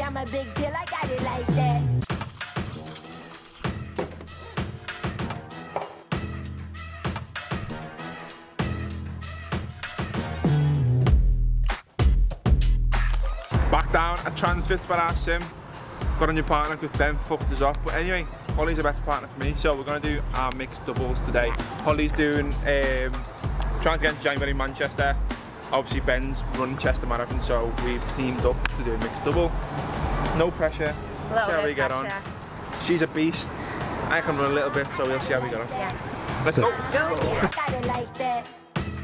I'm a big deal, I got it like that. Back down, a transfit for our sim. Got a new partner because Ben fucked us off. But anyway, Hollie's a better partner for me. So we're going to do our mixed doubles today. Hollie's doing, trying to get into January in Manchester. Obviously Ben's running Chester Marathon, so we've teamed up to do a mixed double. No pressure, see how we get on. She's a beast. I can run a little bit, so we'll see how we get on. Yeah. Let's go. Let's go. I got it like that.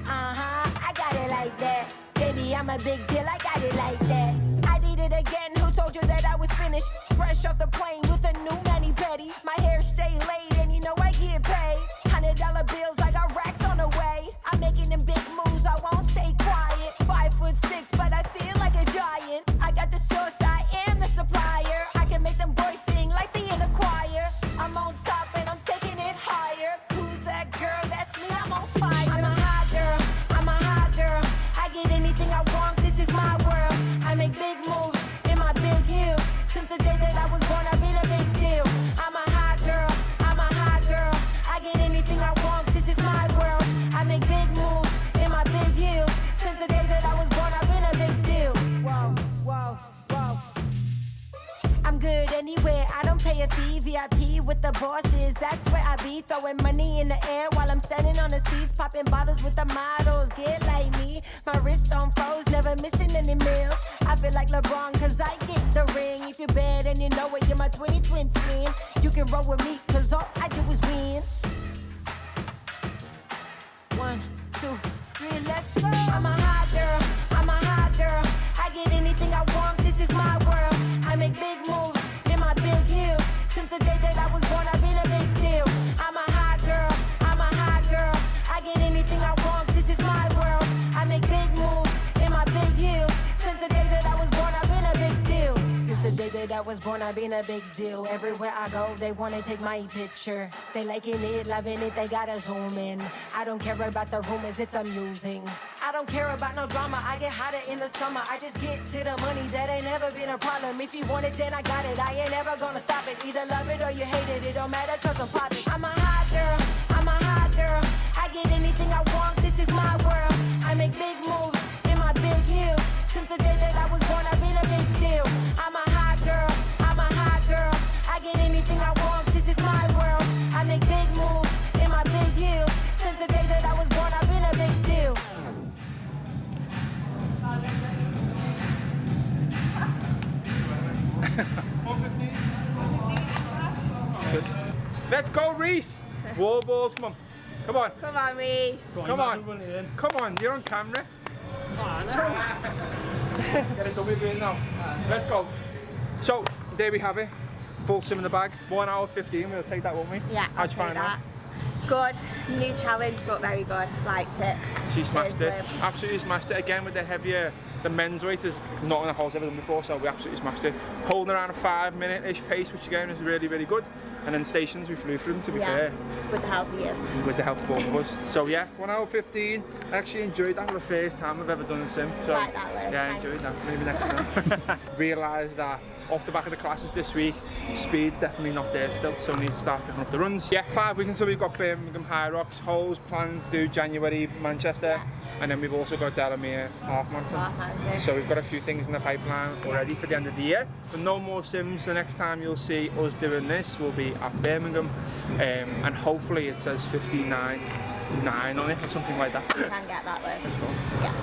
I got it like that. Baby, I'm a big deal, I got it like that. I did it again, who told you that I was finished? Fresh off the plane with a new mani-pedi. My hair stay laid and you know I get paid. $100 bills, I got racks on the way. I'm making them big moves, I won't stay quiet. 5'6", but I feel like a giant. I got the source, I am the supplier. I can make them boys sing like they in a choir. I'm on top and I'm taking it higher. Who's that girl? That's me, I'm on fire. I'm a hot girl, I'm a hot girl. I get anything I want, this is my world. I make big moves in my big heels. Since the day that I was born, I've been a big deal. I'm a hot girl, I'm a hot girl. I get anything I want, this is my world. I make big moves in my big heels. Since the day that I was born, I've been a big deal. Whoa, whoa, whoa. I'm good anywhere, I don't pay a fee. VIP with the bosses, that's where I be. Throwing money in the air while I'm standing on the seats. Popping bottles with the models, get like me. My wrist on froze, never missing any meals. I feel like LeBron cause I get the ring. If you're bad and you know it, you're my 2020 twin. You can roll with me cause all I do is win. 1, 2, 3, let's go. I'm a hot girl, I'm a hot girl. I get anything I want, this is my world. I make big moves in my big heels. Since the day that I was born, I've been a big deal. I'm a hot girl, I'm a hot girl. I get anything I want, this is my world. I make big moves in my big heels. Since the day that I was born, I've been a big deal. Since the day that I was born, I've been a big deal. Everywhere I go, they wanna take my picture. They liking it, loving it, they gotta zoom in. I don't care about the rumors, it's amusing. I don't care about no drama, I get hotter in the summer. I just get to the money, that ain't never been a problem. If you want it, then I got it, I ain't never gonna stop it. Either love it or you hate it, it don't matter cause I'm popping. I'm a hot girl, I'm a hot girl. I get anything I want, this is my world. I make big moves in my big heels. Since the day that I was born, I've been a big deal. I'm a hot girl, I'm a hot girl. I get anything I want, this is my world. I make big moves in my big heels. Since the day that I was born, I've been a big deal. Let's go, Reese. Wall balls, come on. Come on. Come on, Reese. Come on. Come on, you're on camera. Get a W in now. Let's go. So, there we have it. Full sim in the bag. 1 hour 15. We'll take that, won't we? Yeah, How'd you find that? Good. New challenge, but very good. Liked it. She smashed it. Liv. Absolutely smashed it. Again with the heavier, the men's weight is not in the holes ever done before, so we absolutely smashed it. Holding around a 5-minute-ish pace, which again is really, really good. And then stations, we flew through them, to be fair. With the help of you. With the help of both of us. So yeah, 1 hour 15. I actually enjoyed that for the first time I've ever done a sim. So Like that, Liv. yeah, I enjoyed that. Maybe next time. Realised that off the back of the classes this week, speed definitely not there still, so we need to start picking up the runs. Yeah, 5 weeks until we've got Birmingham, Hyrox, Holles planned to do January, Manchester, and then we've also got Delamere half marathon. So we've got a few things in the pipeline already for the end of the year. But no more sims. The next time you'll see us doing this will be at Birmingham, and hopefully it says 59.9 on it or something like that. You can get that, Liv. Let's go. Yeah.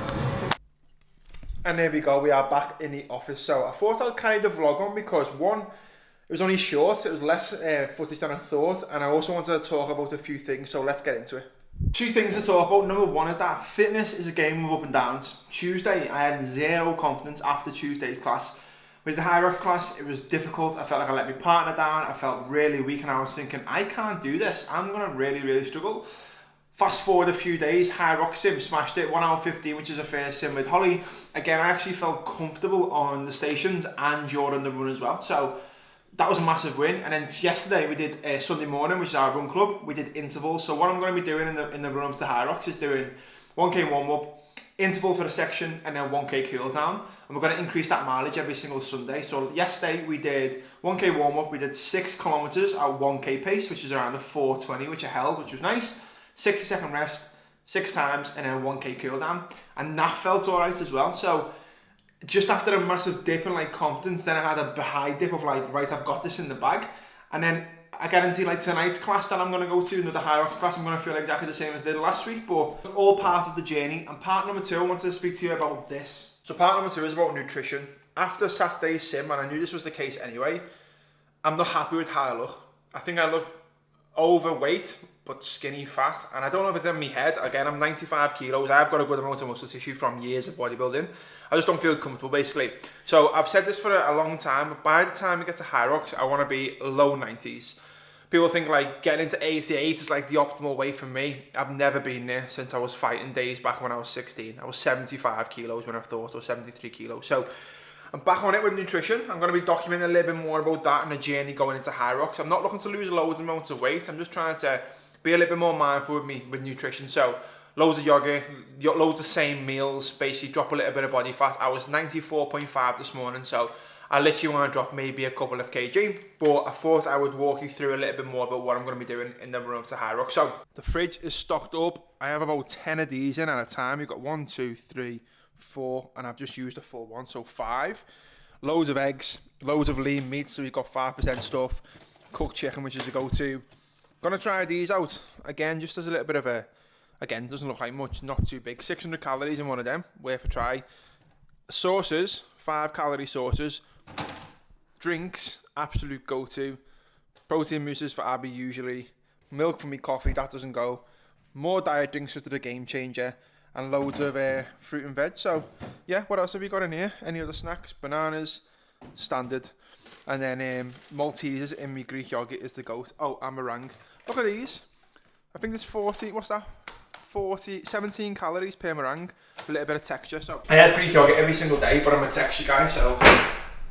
And there we go, we are back in the office. So I thought I'd carry the vlog on because one, it was only short, it was less footage than I thought, and I also wanted to talk about a few things, so let's get into it. 2 things to talk about. Number 1 is that fitness is a game of up and downs. Tuesday, I had zero confidence after Tuesday's class. With the Hyrox class, it was difficult. I felt like I let my partner down, I felt really weak, and I was thinking, I can't do this, I'm gonna really, really struggle. Fast forward a few days, Hyrox Sim smashed it, 1 hour 15, which is a first sim with Hollie. Again, I actually felt comfortable on the stations and during the run as well. So that was a massive win. And then yesterday we did Sunday morning, which is our run club. We did intervals. So what I'm going to be doing in the run up to Hyrox is doing 1K warm up, interval for the section, and then 1k cool down. And we're going to increase that mileage every single Sunday. So yesterday we did 1k warm up, we did 6 kilometers at 1k pace, which is around a 4:20, which I held, which was nice. 60-second rest, 6 times, and then 1k cool down. And that felt alright as well. So just after a massive dip in like confidence, then I had a high dip of like, right, I've got this in the bag. And then I guarantee like tonight's class that I'm going to go to, another Hyrox class, I'm going to feel exactly the same as I did last week, but it's all part of the journey. And part number 2, I wanted to speak to you about this. So part number 2 is about nutrition. After Saturday's sim, and I knew this was the case anyway, I'm not happy with how I look. I think I look overweight, but skinny fat. And I don't know if it's in my head. Again, I'm 95 kilos. I've got a good amount of muscle tissue from years of bodybuilding. I just don't feel comfortable, basically. So I've said this for a long time. But by the time I get to Hyrox, I want to be low 90s. People think like getting into 88 is like the optimal weight for me. I've never been there since I was fighting days back when I was 16. I was 75 kilos when I thought, or 73 kilos. So I'm back on it with nutrition. I'm going to be documenting a little bit more about that and the journey going into Hyrox. I'm not looking to lose loads of amounts of weight. I'm just trying to be a little bit more mindful with nutrition. So loads of yoga, loads of same meals, basically drop a little bit of body fat. I was 94.5 this morning, so I literally want to drop maybe a couple of kg, but I thought I would walk you through a little bit more about what I'm going to be doing in the run to Hyrox. So the fridge is stocked up. I have about 10 of these in at a time. You've got 1, 2, 3, 4, and I've just used a full one, so 5. Loads of eggs, loads of lean meat, so we've got 5% stuff. Cooked chicken, which is a go-to. Gonna try these out again, just as a little bit of a, again, doesn't look like much, not too big. 600 calories in one of them, worth a try. Sauces, 5-calorie sauces. Drinks, absolute go-to. Protein mousses for Abby usually. Milk for me coffee, that doesn't go. More diet drinks, which are the game changer. And loads of fruit and veg. So yeah, what else have we got in here? Any other snacks? Bananas, standard. And then Maltesers in me Greek yogurt is the goat. Oh, and meringue. Look at these. I think there's 40, what's that? 17 calories per meringue. A little bit of texture. So I had Greek yogurt every single day, but I'm a texture guy, so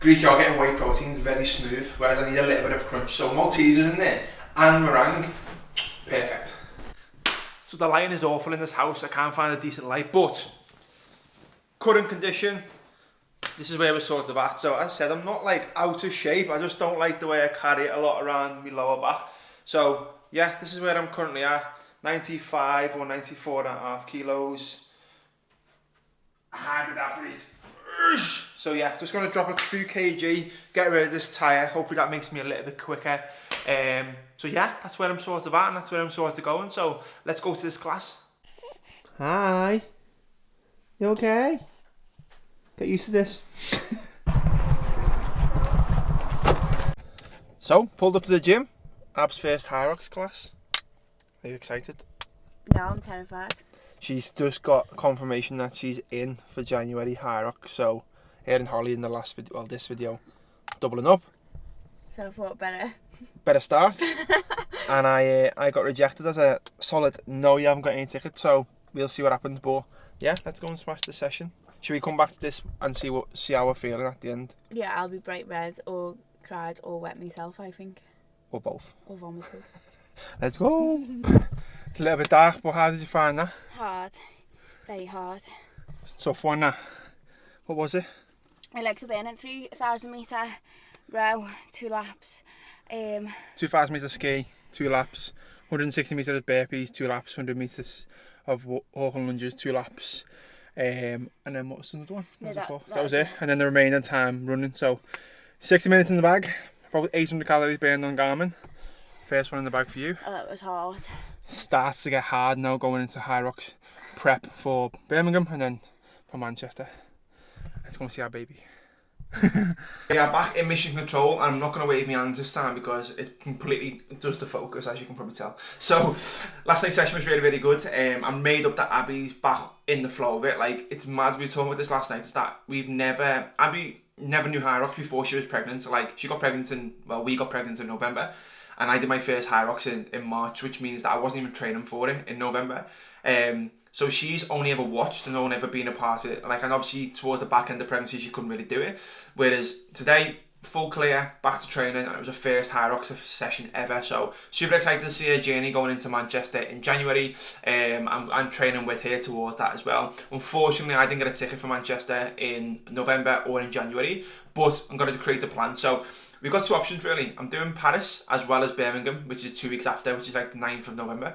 Greek yogurt and whey protein is very smooth, whereas I need a little bit of crunch. So Maltesers in there and meringue, perfect. So the lighting is awful in this house. I can't find a decent light, but current condition, this is where we're sort of at. So as I said, I'm not like out of shape. I just don't like the way I carry it a lot around my lower back. So yeah, this is where I'm currently at. 95 or 94.5 kilos. A hybrid athlete. So yeah, just going to drop a few kg, get rid of this tyre. Hopefully that makes me a little bit quicker. So yeah, that's where I'm sort of at, and that's where I'm sort of going. So let's go to this class. Hi. You okay? Get used to this. So, pulled up to the gym. Ab's first Hyrox class. Are you excited? No, I'm terrified. She's just got confirmation that she's in for January Hyrox. So, her and Hollie in the last video, well, this video, doubling up. So I thought better start. And I got rejected as a solid no, you haven't got any tickets. So we'll see what happens. But yeah, let's go and smash this session. Should we come back to this and see how we're feeling at the end? Yeah, I'll be bright red or cried or wet myself, I think. Or both. Or vomited. Let's go. It's a little bit dark, but how did you find that? Hard. Very hard. It's a tough one, that. What was it? My legs were burning. 3,000 metre row, 2 laps. 2,000 metre ski, 2 laps. 160 metres burpees, 2 laps. 100 metres of walk and lunges, 2 laps. And then what was the other one? That was it. And then the remaining time running. So 60 minutes in the bag, about 800 calories burned on Garmin. First one in the bag for you. Oh, it was hard. Starts to get hard now going into Hyrox prep for Birmingham and then for Manchester. Let's go and see our baby. Yeah, back in mission control, and I'm not going to wave my hands this time because it completely does the focus, as you can probably tell. So last night's session was really, really good. I'm made up that Abby's back in the flow of it. Like, it's mad. We were talking about this last night. It's that Abby never knew Hyrox before she was pregnant. So like, we got pregnant in November, and I did my first Hyrox in March, which means that I wasn't even training for it in November. So she's only ever watched and only ever been a part of it. Like, and obviously towards the back end of pregnancy, she couldn't really do it. Whereas today, full clear, back to training, and it was a first Hyrox session ever. So super excited to see her journey going into Manchester in January. I'm training with her towards that as well. Unfortunately, I didn't get a ticket for Manchester in November or in January, but I'm going to create a plan. So we've got two options really. I'm doing Paris as well as Birmingham, which is 2 weeks after, which is like the 9th of November.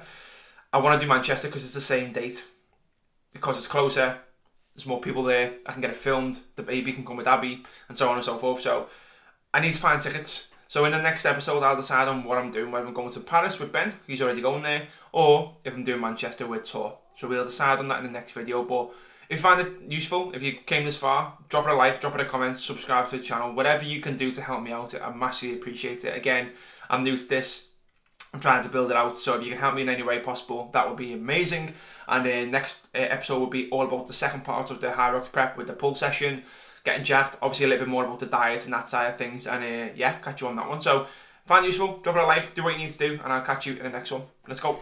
I want to do Manchester because it's the same date, because it's closer, there's more people there, I can get it filmed, the baby can come with Abby, and so on and so forth. So I need to find tickets. So in the next episode, I'll decide on what I'm doing, whether I'm going to Paris with Ben, he's already going there, or if I'm doing Manchester with Tor. So we'll decide on that in the next video. But if you find it useful, if you came this far, drop it a like, drop it a comment, subscribe to the channel, whatever you can do to help me out, I massively appreciate it. Again, I'm new to this, I'm trying to build it out, so if you can help me in any way possible, that would be amazing. And the next episode will be all about the second part of the Hyrox prep with the pull session, getting jacked, obviously a little bit more about the diet and that side of things, and yeah, catch you on that one. So, if you find it useful, drop it a like, do what you need to do, and I'll catch you in the next one. Let's go.